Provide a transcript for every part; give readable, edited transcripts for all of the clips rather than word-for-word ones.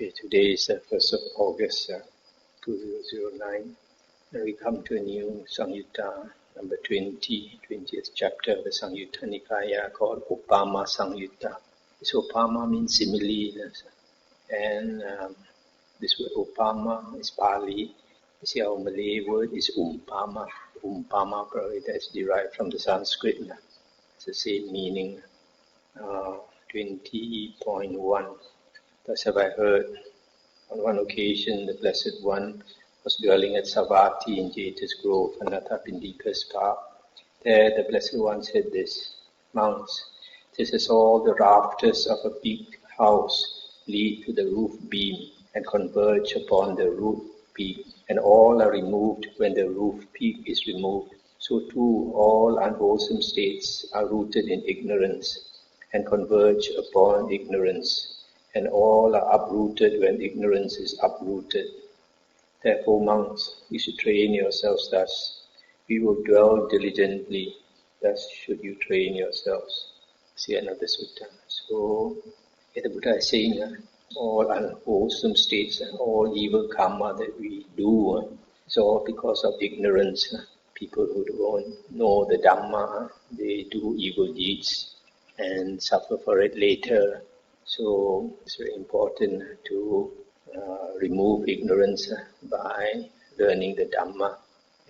Okay, today is the 1st of August 2009, and we come to a new Samyutta, number 20th chapter of the Samyutta Nikaya called Opamma Samyutta. This Opamma means simile, and this word Opamma is Pali. You see, our Malay word is Umpama. Umpama probably that's derived from the Sanskrit. It's the same meaning. 20.1. Thus have I heard, on one occasion the Blessed One was dwelling at Savatthi in Jeta's Grove, Anathapindika's park. There the Blessed One said this: Monks, just as all the rafters of a big house lead to the roof beam and converge upon the roof peak, and all are removed when the roof peak is removed, so too all unwholesome states are rooted in ignorance and converge upon ignorance, and all are uprooted when ignorance is uprooted. Therefore, monks, you should train yourselves thus. We will dwell diligently, thus should you train yourselves. See another sutta. So, the Buddha is saying, all unwholesome states and all evil karma that we do, it's all because of ignorance. People who don't know the Dhamma, they do evil deeds and suffer for it later. So it's very important to remove ignorance by learning the Dhamma.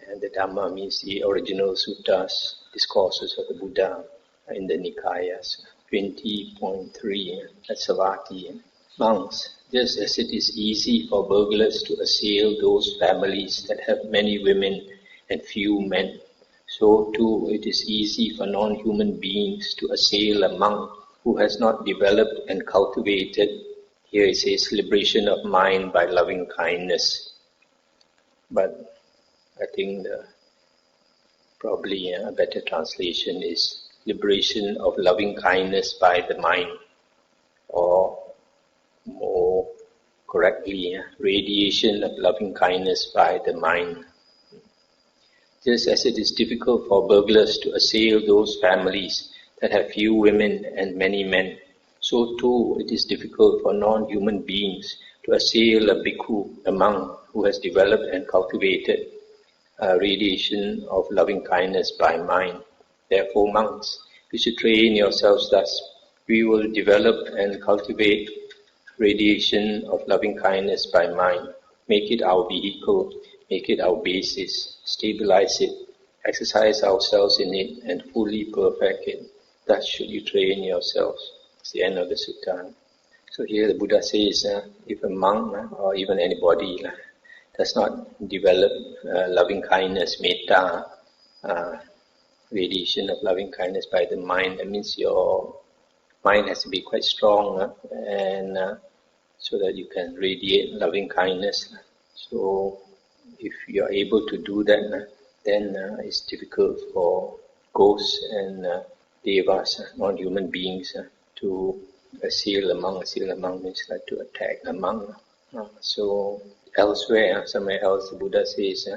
And the Dhamma means the original suttas, discourses of the Buddha in the Nikayas. 20.3 at Savatthi. Monks, just as it is easy for burglars to assail those families that have many women and few men, so too it is easy for non-human beings to assail a monk who has not developed and cultivated, here it says, liberation of mind by loving kindness. But I think probably a better translation is liberation of loving kindness by the mind, or more correctly, radiation of loving kindness by the mind. Just as it is difficult for burglars to assail those families that have few women and many men, so too it is difficult for non-human beings to assail a bhikkhu, a monk who has developed and cultivated a radiation of loving kindness by mind. Therefore, monks, you should train yourselves thus. We will develop and cultivate radiation of loving kindness by mind. Make it our vehicle, make it our basis, stabilize it, exercise ourselves in it, and fully perfect it. Thus should you train yourselves. It's the end of the sutta. So here the Buddha says, if a monk or even anybody does not develop loving kindness, metta, radiation of loving kindness by the mind, that means your mind has to be quite strong, and so that you can radiate loving kindness. So if you are able to do that, then it's difficult for ghosts and devas, non-human beings, to assail a monk. Assail a monk means like to attack a monk. So elsewhere, somewhere else, the Buddha says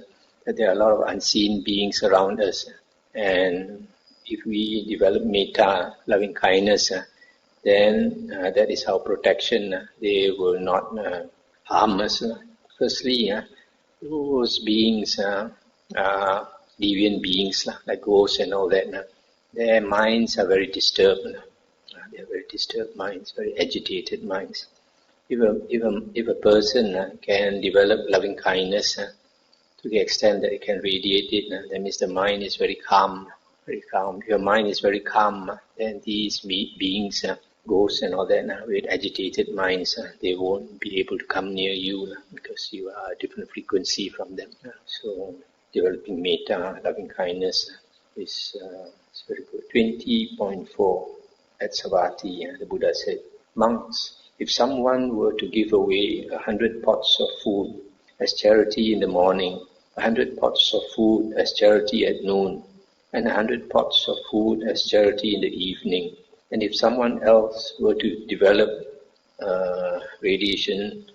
that there are a lot of unseen beings around us, and if we develop metta, loving kindness, then that is our protection. They will not harm us. Firstly, those beings are deviant beings, like ghosts and all that. Their minds are very disturbed. They are very disturbed minds, very agitated minds. If a person can develop loving kindness to the extent that it can radiate it, that means the mind is very calm, very calm. If your mind is very calm, then these beings, ghosts and all that, with agitated minds, they won't be able to come near you because you are a different frequency from them. So developing metta, loving kindness, is very good. 20.4 at Savatthi, the Buddha said, monks, if someone were to give away 100 pots of food as charity in the morning, 100 pots of food as charity at noon, and 100 pots of food as charity in the evening, and if someone else were to develop radiation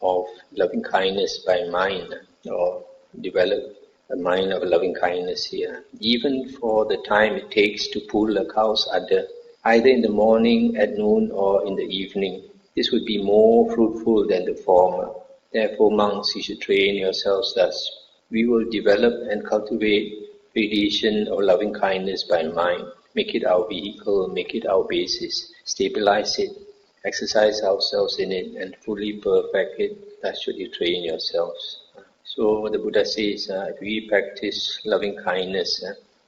of loving kindness by mind, or develop a mind of loving kindness here, even for the time it takes to pull a cow's udder, either in the morning, at noon, or in the evening, This would be more fruitful than the former. Therefore, monks, you should train yourselves thus. We will develop and cultivate radiation of loving kindness by mind. Make it our vehicle, make it our basis, stabilize it, exercise ourselves in it, and fully perfect it. Thus should you train yourselves. So the Buddha says, if we practice loving kindness,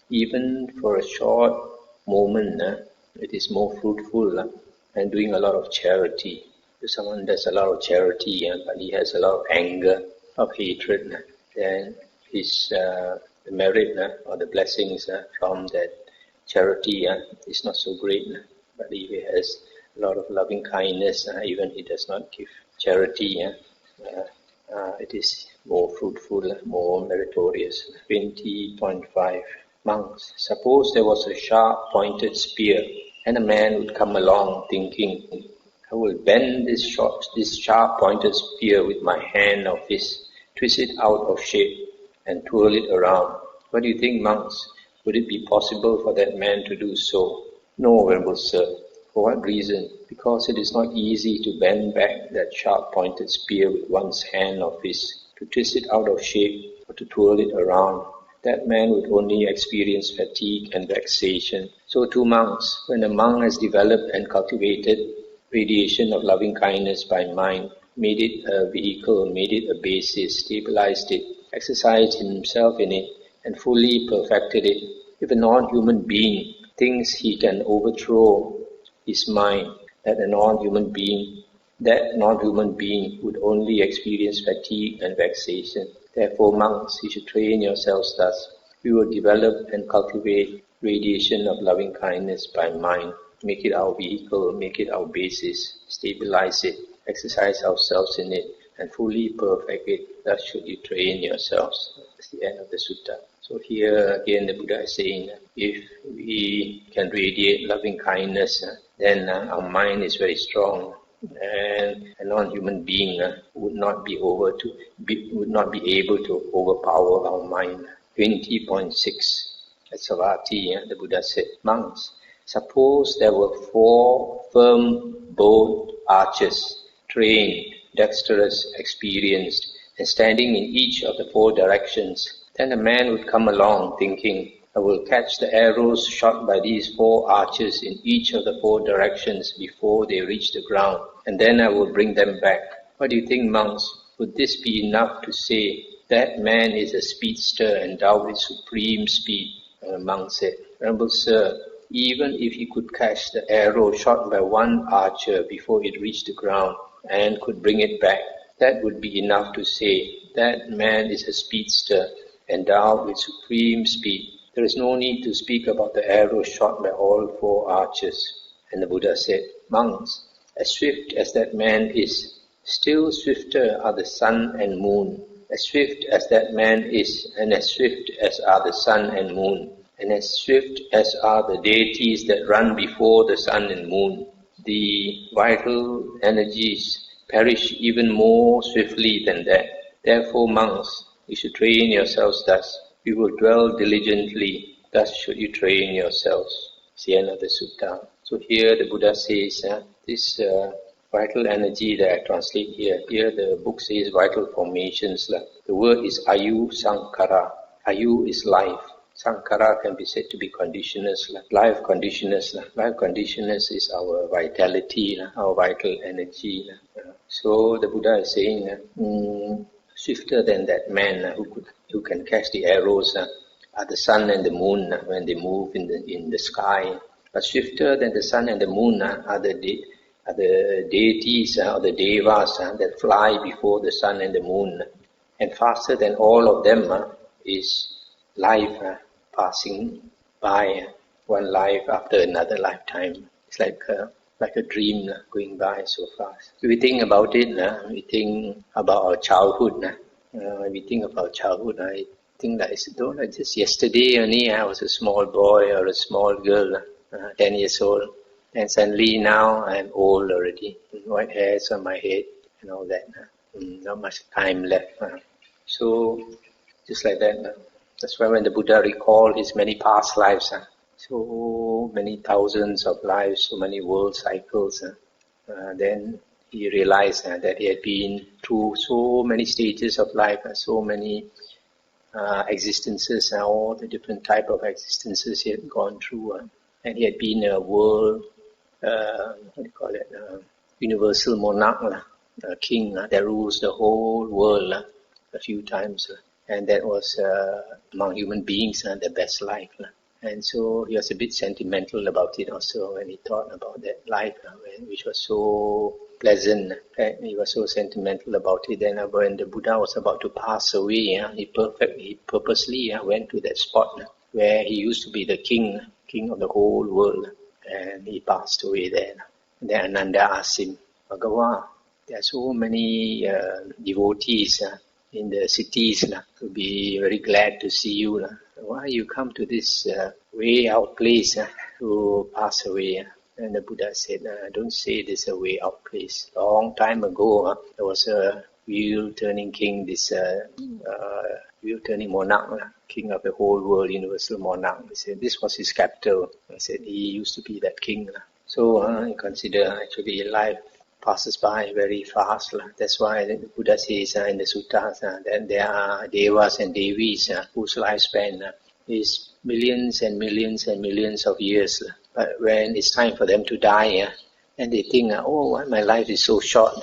even for a short moment, it is more fruitful than doing a lot of charity. If someone does a lot of charity, but he has a lot of anger, of hatred, then his the merit or the blessings from that charity is not so great. But if he has a lot of loving kindness, even he does not give charity, it is more fruitful, more meritorious. 20.5 Monks, suppose there was a sharp-pointed spear, and a man would come along thinking, I will bend this sharp-pointed spear with my hand or fist, twist it out of shape, and twirl it around. What do you think, monks? Would it be possible for that man to do so? No, Venerable Sir. For what reason? Because it is not easy to bend back that sharp-pointed spear with one's hand or fist, to twist it out of shape, or to twirl it around. That man would only experience fatigue and vexation. So too monks, when a monk has developed and cultivated radiation of loving kindness by mind, made it a vehicle, made it a basis, stabilized it, exercised himself in it, and fully perfected it. If a non-human being thinks he can overthrow his mind, that non-human being would only experience fatigue and vexation. Therefore, monks, you should train yourselves thus. We will develop and cultivate radiation of loving kindness by mind. Make it our vehicle, make it our basis, stabilize it, exercise ourselves in it, and fully perfect it. Thus should you train yourselves. That's the end of the sutta. So here again the Buddha is saying, if we can radiate loving kindness, then our mind is very strong, and a non-human being would not be able to overpower our mind. 20.6 at Savatthi, the Buddha said, monks, suppose there were 4 firm-bowed archers, trained, dexterous, experienced, and standing in each of the 4 directions. Then a man would come along thinking, I will catch the arrows shot by these 4 archers in each of the 4 directions before they reach the ground, and then I will bring them back. What do you think, monks? Would this be enough to say, that man is a speedster endowed with supreme speed? And the monk said, Venerable Sir, even if he could catch the arrow shot by one archer before it reached the ground and could bring it back, that would be enough to say, that man is a speedster endowed with supreme speed. There is no need to speak about the arrow shot by all 4 archers. And the Buddha said, monks, as swift as that man is, still swifter are the sun and moon. As swift as that man is, and as swift as are the sun and moon, and as swift as are the deities that run before the sun and moon, the vital energies perish even more swiftly than that. Therefore, monks, you should train yourselves thus. You will dwell diligently, thus should you train yourselves. It's the end of the sutta. So here the Buddha says, this vital energy that I translate here the book says vital formations. The word is Ayu Sankara. Ayu is life. Sankara can be said to be conditioners. Life conditioners. Life conditioners is our vitality, our vital energy. So the Buddha is saying, swifter than that man who can catch the arrows are the sun and the moon when they move in the sky. But swifter than the sun and the moon are the deities or the devas that fly before the sun and the moon. And faster than all of them is life passing by, one life after another lifetime. It's like a dream going by so fast. If we think about it, we think about our childhood. When we think about childhood, I think that it's just yesterday only I was a small boy or a small girl, 10 years old. And suddenly now I'm old already, white hairs on my head and all that. Not much time left. So, just like that. That's why when the Buddha recalled his many past lives, so many thousands of lives, so many world cycles, then he realized that he had been through so many stages of life, so many existences, all the different type of existences he had gone through, and he had been a world, what do you call it, universal monarch, a king that rules the whole world a few times, and that was among human beings the best life. And so he was a bit sentimental about it also when he thought about that life, which was so pleasant. He was so sentimental about it. Then when the Buddha was about to pass away, he purposely went to that spot where he used to be the king of the whole world, and he passed away there. And then Ananda asked him, Bhagavan, there are so many devotees in the cities to be very glad to see you. Why you come to this way out place to pass away? And the Buddha said, don't say this a way out place. Long time ago, there was a wheel-turning king, this wheel-turning monarch, king of the whole world, universal monarch. He said this was his capital. I said he used to be that king. So you consider actually life passes by very fast. That's why the Buddha says in the suttas that there are devas and devis whose lifespan is millions and millions and millions of years. But when it's time for them to die, and they think, oh, my life is so short,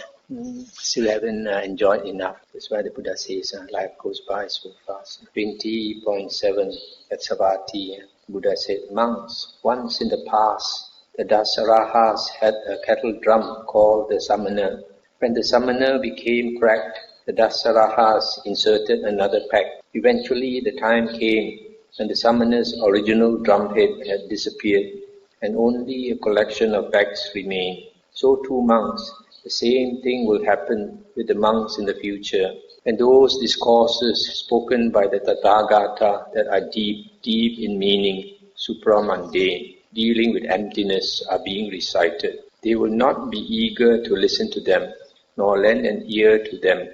still haven't enjoyed enough. That's why the Buddha says life goes by so fast. 20.7 at Savatthi, Buddha said, monks, once in the past, the Dasarahas had a cattle drum called the Samana. When the Samana became cracked, the Dasarahas inserted another pack. Eventually, the time came when the Samana's original drumhead had disappeared, and only a collection of packs remained. So too monks, the same thing will happen with the monks in the future. And those discourses spoken by the Tathagata that are deep in meaning, supramundane, dealing with emptiness, are being recited. They will not be eager to listen to them, nor lend an ear to them,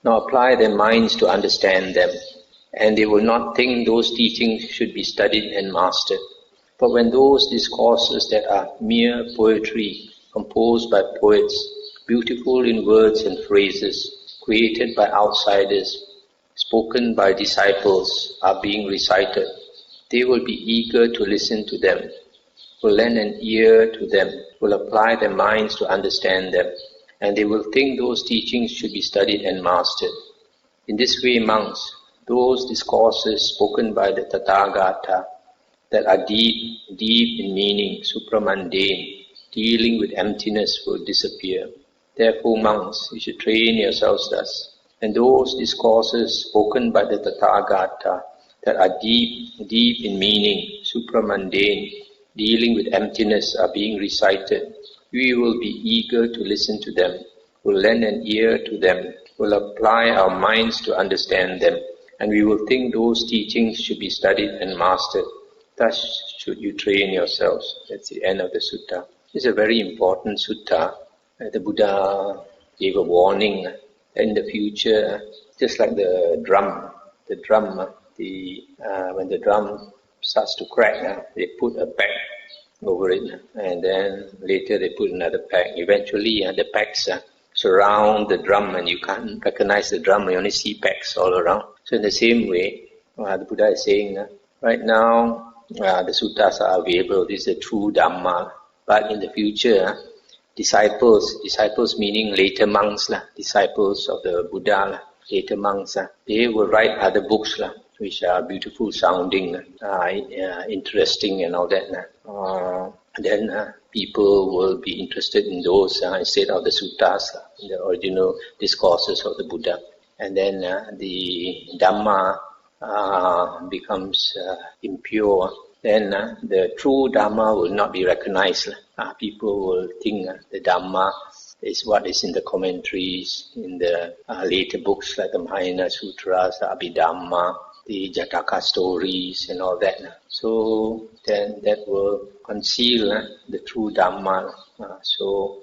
nor apply their minds to understand them, and they will not think those teachings should be studied and mastered. But when those discourses that are mere poetry, composed by poets, beautiful in words and phrases, created by outsiders, spoken by disciples, are being recited, they will be eager to listen to them, will lend an ear to them, will apply their minds to understand them, and they will think those teachings should be studied and mastered. In this way, monks, those discourses spoken by the Tathagata that are deep in meaning, supramundane, dealing with emptiness, will disappear. Therefore, monks, you should train yourselves thus. And those discourses spoken by the Tathagata that are deep in meaning, supramundane, dealing with emptiness, are being recited. We will be eager to listen to them, will lend an ear to them, will apply our minds to understand them, and we will think those teachings should be studied and mastered. Thus should you train yourselves. That's the end of the sutta. It's a very important sutta. The Buddha gave a warning in the future, just like the drum, when the drum starts to crack, they put a pack over it, and then later they put another pack. Eventually, the packs surround the drum, and you can't recognize the drum. You only see packs all around. So in the same way, the Buddha is saying, right now, the suttas are available. This is the true Dhamma. But in the future, disciples meaning later monks, disciples of the Buddha, later monks, they will write other books, which are beautiful sounding, interesting and all that. Then people will be interested in those instead of the suttas, the original discourses of the Buddha. And then the Dhamma becomes impure. Then the true Dhamma will not be recognized. People will think the Dhamma is what is in the commentaries, in the later books like the Mahayana Sutras, the Abhidhamma, the Jataka stories and all that. So then that will conceal the true Dhamma. So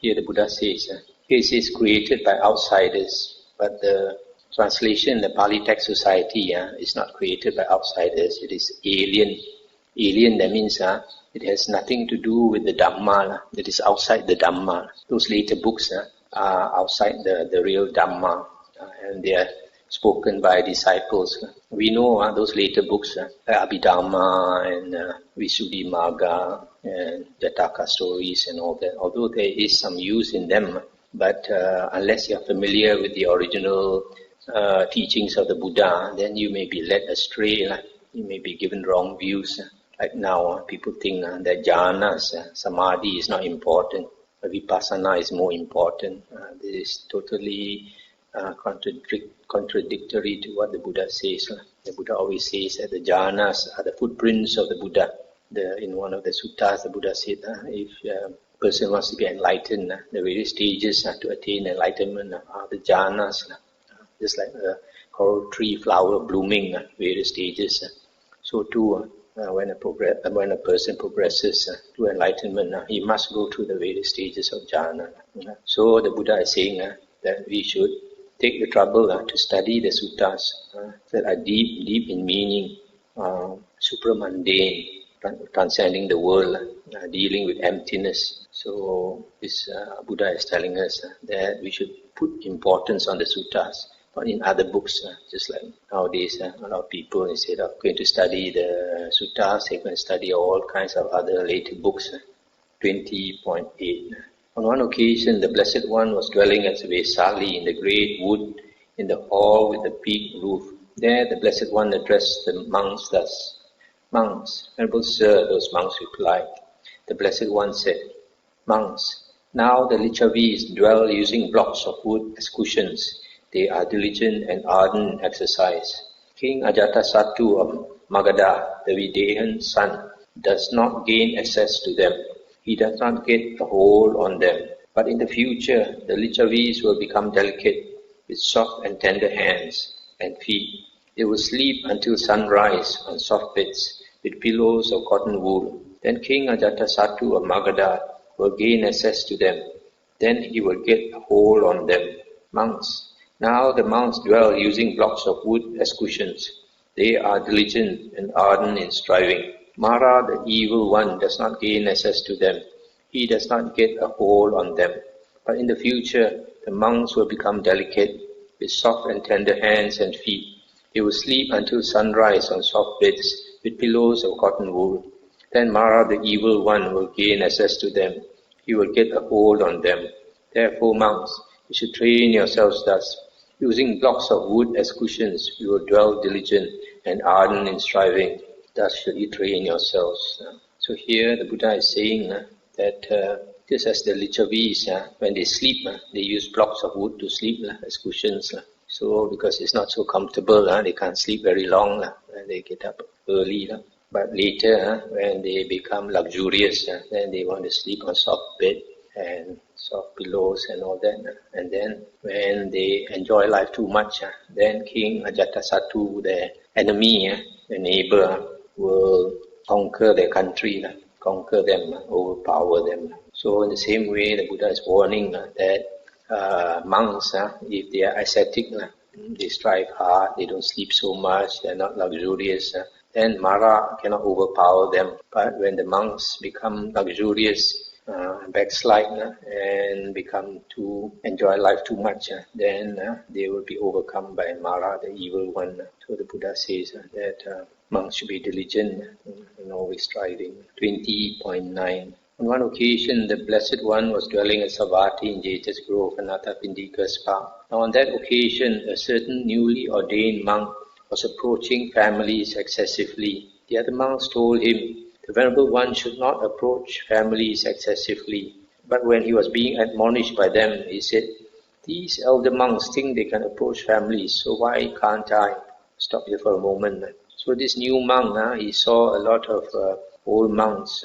here the Buddha says, it is created by outsiders, but the translation in the Pali text society is not created by outsiders. It is alien. Alien, that means it has nothing to do with the Dhamma. That is outside the Dhamma. Those later books are outside the real Dhamma, and they are spoken by disciples. We know those later books, Abhidhamma and Visuddhimagga and Jataka stories and all that, although there is some use in them, but unless you are familiar with the original teachings of the Buddha, then you may be led astray. You may be given wrong views. Like now, people think that jhanas, samadhi is not important. Vipassana is more important. This is totally contradictory to what the Buddha says. The Buddha always says that the jhanas are the footprints of the Buddha. In one of the suttas, the Buddha said, if a person wants to be enlightened, the various stages to attain enlightenment are the jhanas. Just like a coral tree flower blooming, various stages. So too, when a person progresses to enlightenment, he must go through the various stages of jhana. So the Buddha is saying that we should take the trouble to study the suttas that are deep in meaning, supramundane, transcending the world, dealing with emptiness. So this Buddha is telling us that we should put importance on the suttas. Not in other books, just like nowadays, a lot of people, instead of going to study the suttas, they can study all kinds of other later books. 20.8. On one occasion, the Blessed One was dwelling at Vesali in the great wood in the hall with the peaked roof. There, the Blessed One addressed the monks thus: "Monks, Venerable Sir," those monks replied. The Blessed One said, "Monks, now the Lichavis dwell using blocks of wood as cushions. They are diligent and ardent in exercise. King Ajatasattu of Magadha, the Videhan son, does not gain access to them. He does not get a hold on them. But in the future, the Lichavis will become delicate, with soft and tender hands and feet. They will sleep until sunrise on soft beds, with pillows of cotton wool. Then King Ajatasattu of Magadha will gain access to them. Then he will get a hold on them. Monks, now the monks dwell using blocks of wood as cushions. They are diligent and ardent in striving. Mara, the evil one, does not gain access to them. He does not get a hold on them. But in the future, the monks will become delicate, with soft and tender hands and feet. They will sleep until sunrise on soft beds, with pillows of cotton wool. Then Mara, the evil one, will gain access to them. He will get a hold on them. Therefore, monks, you should train yourselves thus. Using blocks of wood as cushions, you will dwell diligent and ardent in striving. Thus should you train yourselves." So here the Buddha is saying that just as the Lichavis, when they sleep, they use blocks of wood to sleep as cushions. So because it's not so comfortable, they can't sleep very long, and they get up early. But later, when they become luxurious, then they want to sleep on soft bed and soft pillows and all that. And then when they enjoy life too much, then King Ajatasattu, the enemy, the neighbor, will conquer their country, conquer them, overpower them. So in the same way, the Buddha is warning that monks, if they are ascetic, they strive hard, they don't sleep so much, they're not luxurious, then Mara cannot overpower them. But when the monks become luxurious, backslide and become to enjoy life too much, then they will be overcome by Mara, the evil one. So the Buddha says that monks should be diligent and always striving. 20.9. On one occasion, the Blessed One was dwelling at Savatthi in Jeta's Grove, Anathapindika's park. Now on that occasion, a certain newly ordained monk was approaching families excessively. The other monks told him, the Venerable One should not approach families excessively. But when he was being admonished by them, he said, "These elder monks think they can approach families, so why can't I?" Stop here for a moment. So this new monk, he saw a lot of old monks,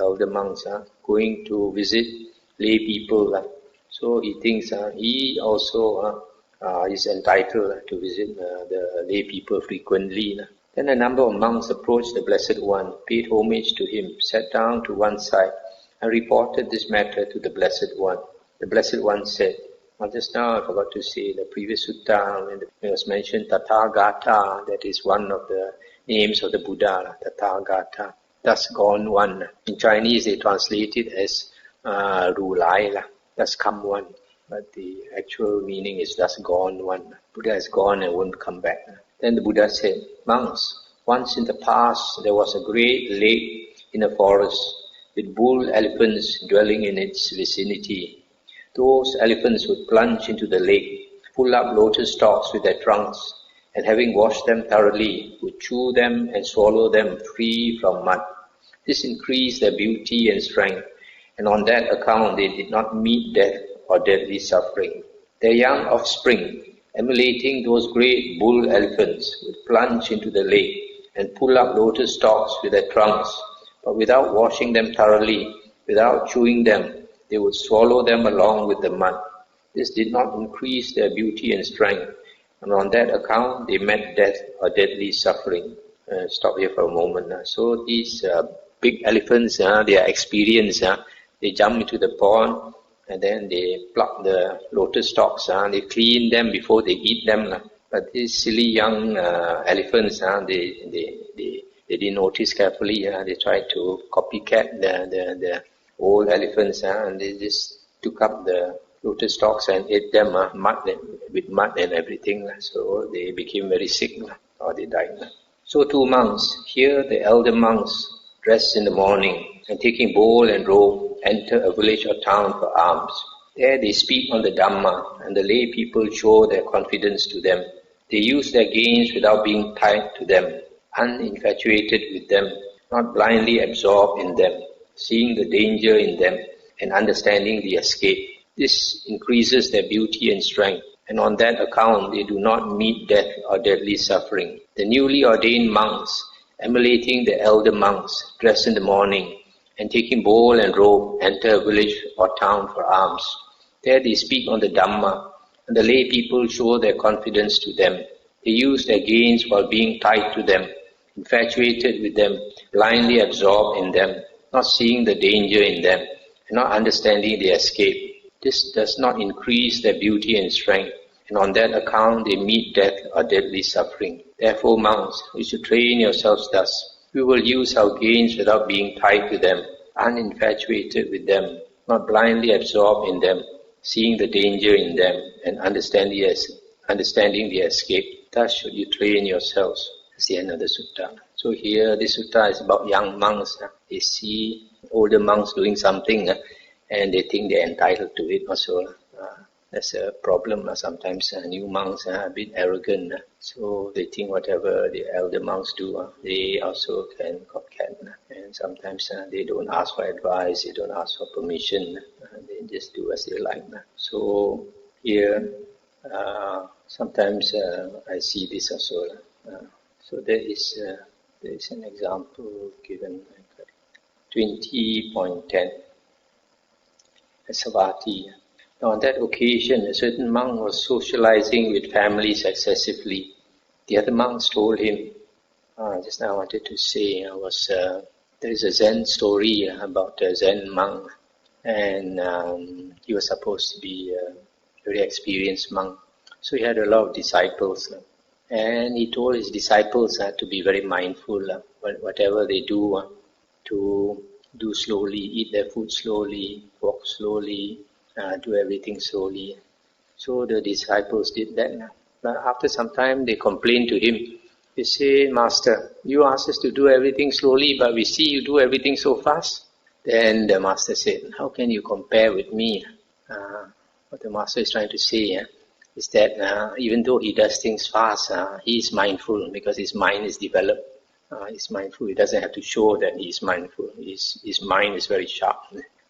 elder monks, going to visit lay people. So he thinks he also is entitled to visit the lay people frequently. Then a number of monks approached the Blessed One, paid homage to him, sat down to one side, and reported this matter to the Blessed One. The Blessed One said, just now I forgot to say, the previous sutta, when it was mentioned Tathagata, that is one of the names of the Buddha, Tathagata. thus gone one. In Chinese they translate it as Ru Lai, thus come one. But the actual meaning is thus gone one. Buddha has gone and won't come back. Then the Buddha said, monks, once in the past there was a great lake in a forest with bull elephants dwelling in its vicinity. Those elephants would plunge into the lake, pull up lotus stalks with their trunks, and having washed them thoroughly, would chew them and swallow them free from mud. This increased their beauty and strength, and on that account they did not meet death or deadly suffering. Their young offspring, emulating those great bull elephants, would plunge into the lake and pull up lotus stalks with their trunks, but without washing them thoroughly, without chewing them, they would swallow them along with the mud. This did not increase their beauty and strength, and on that account they met death or deadly suffering. Stop here for a moment. So these big elephants, they are experienced. They jump into the pond, and then they pluck the lotus stalks. They clean them before they eat them. But these silly young elephants, they didn't notice carefully. They tried to copycat the old elephants, and they just took up the lotus stalks and ate them with mud and everything. So they became very sick, or they died. So too monks, here the elder monks, dressed in the morning, and taking bowl and robe, enter a village or town for alms. There they speak on the Dhamma, and the lay people show their confidence to them. They use their gains without being tied to them, uninfatuated with them, not blindly absorbed in them, seeing the danger in them and understanding the escape. This increases their beauty and strength, and on that account they do not meet death or deadly suffering. The newly ordained monks, emulating the elder monks, dressed in the morning, and taking bowl and robe, enter a village or town for alms. There they speak on the Dhamma, and the lay people show their confidence to them. They use their gains while being tied to them, infatuated with them, blindly absorbed in them, not seeing the danger in them, and not understanding the escape. This does not increase their beauty and strength, and on that account they meet death or deadly suffering. Therefore, monks, you should train yourselves thus. We will use our gains without being tied to them, uninfatuated with them, not blindly absorbed in them, seeing the danger in them, and understanding the escape. Thus should you train yourselves. That's the end of the sutta. So here, this sutta is about young monks. They see older monks doing something, and they think they're entitled to it also. That's a problem. Sometimes new monks are a bit arrogant, so they think whatever the elder monks do, they also can copycat. And sometimes they don't ask for advice, they don't ask for permission, they just do as they like. So here, sometimes I see this also. So there is an example given, 20.10, Savatthi. Now on that occasion, a certain monk was socializing with families excessively. The other monks told him, just now I wanted to say, there is a Zen story about a Zen monk, and he was supposed to be a very experienced monk. So he had a lot of disciples, and he told his disciples to be very mindful, whatever they do, to do slowly, eat their food slowly, walk slowly, do everything slowly. So the disciples did that. But after some time they complained to him. They say, Master, you asked us to do everything slowly, but we see you do everything so fast. Then the Master said, how can you compare with me? What the Master is trying to say is that even though he does things fast, he is mindful because his mind is developed. He's mindful. He doesn't have to show that he is mindful. His mind is very sharp.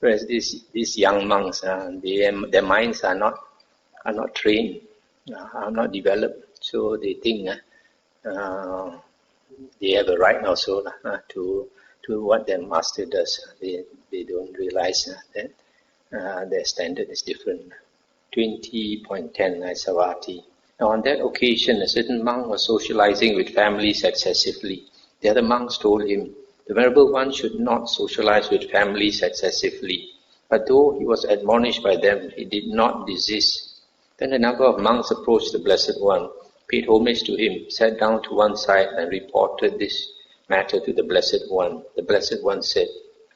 Whereas these young monks, their minds are not trained, are not developed. So they think they have a right also to what their master does. They don't realize that their standard is different. 20.10 Savatthi. Now on that occasion, a certain monk was socializing with families excessively. The other monks told him, the Venerable One should not socialize with families excessively. But though he was admonished by them, he did not desist. Then a number of monks approached the Blessed One, paid homage to him, sat down to one side and reported this. matter to the Blessed One. The Blessed One said,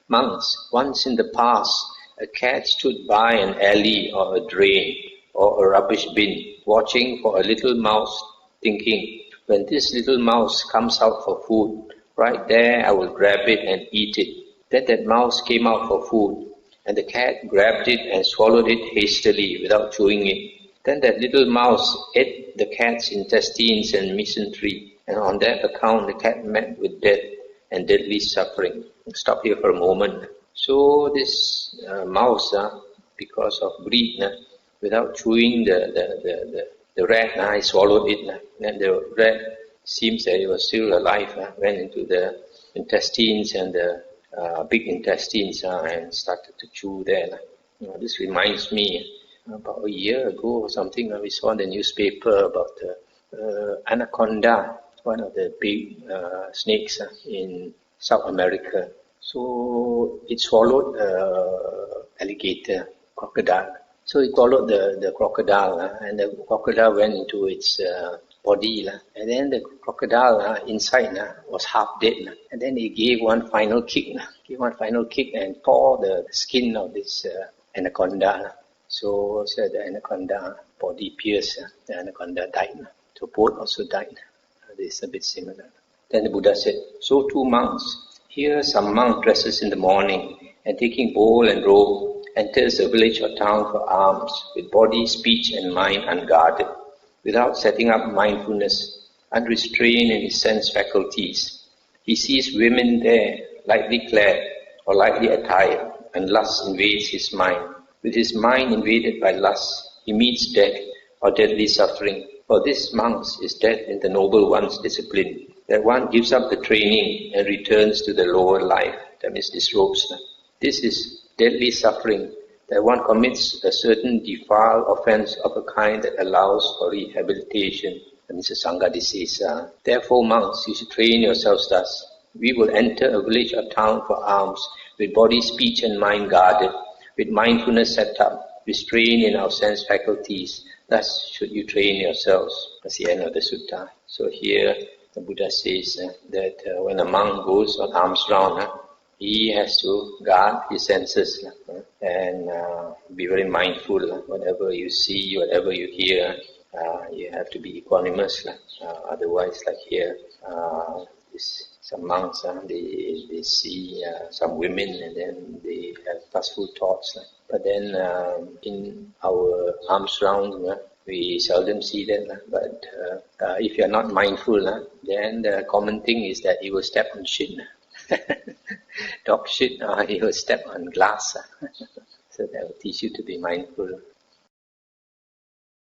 "Monks, once in the past, a cat stood by an alley or a drain or a rubbish bin, watching for a little mouse, thinking, when this little mouse comes out for food, right there I will grab it and eat it. Then that mouse came out for food, and the cat grabbed it and swallowed it hastily without chewing it. Then that little mouse ate the cat's intestines and mesentery, and on that account the cat met with death and deadly suffering." Stop here for a moment. So this mouse, because of greed, without chewing the rat, he swallowed it. Then the rat, seems that it was still alive, went into the intestines and the big intestines and started to chew there. This reminds me, about a year ago or something, we saw in the newspaper about the anaconda, one of the big snakes in South America. So it swallowed alligator, crocodile. So it swallowed the crocodile, and the crocodile went into its body, and then the crocodile inside was half dead, and then he gave one final kick, and tore the skin of this anaconda. So the anaconda body pierced, the anaconda died. So both also died. This is a bit similar. Then the Buddha said, "So too monks. Here some monk dresses in the morning, and taking bowl and robe, enters a village or town for alms, with body, speech and mind unguarded, without setting up mindfulness, unrestrained in his sense faculties. He sees women there, lightly clad or lightly attired, and lust invades his mind. With his mind invaded by lust, he meets death or deadly suffering. For this, monks, is death in the Noble One's discipline, that one gives up the training and returns to the lower life, that means disrobes. This is deadly suffering, that one commits a certain defiled offense of a kind that allows for rehabilitation, that means a Sangha. Therefore, monks, you should train yourselves thus. We will enter a village or town for alms, with body, speech and mind guarded, with mindfulness set up, restrained in our sense faculties. Thus should you train yourselves." That's the end of the sutta. So here the Buddha says that when a monk goes on alms round, he has to guard his senses and be very mindful. Whatever you see, whatever you hear, you have to be equanimous. Otherwise, like here, some monks, they see some women and then they have lustful thoughts. But then in our alms round, we seldom see that. But if you are not mindful, then the common thing is that you will step on shit. Dog shit, or you will step on glass. So that will teach you to be mindful.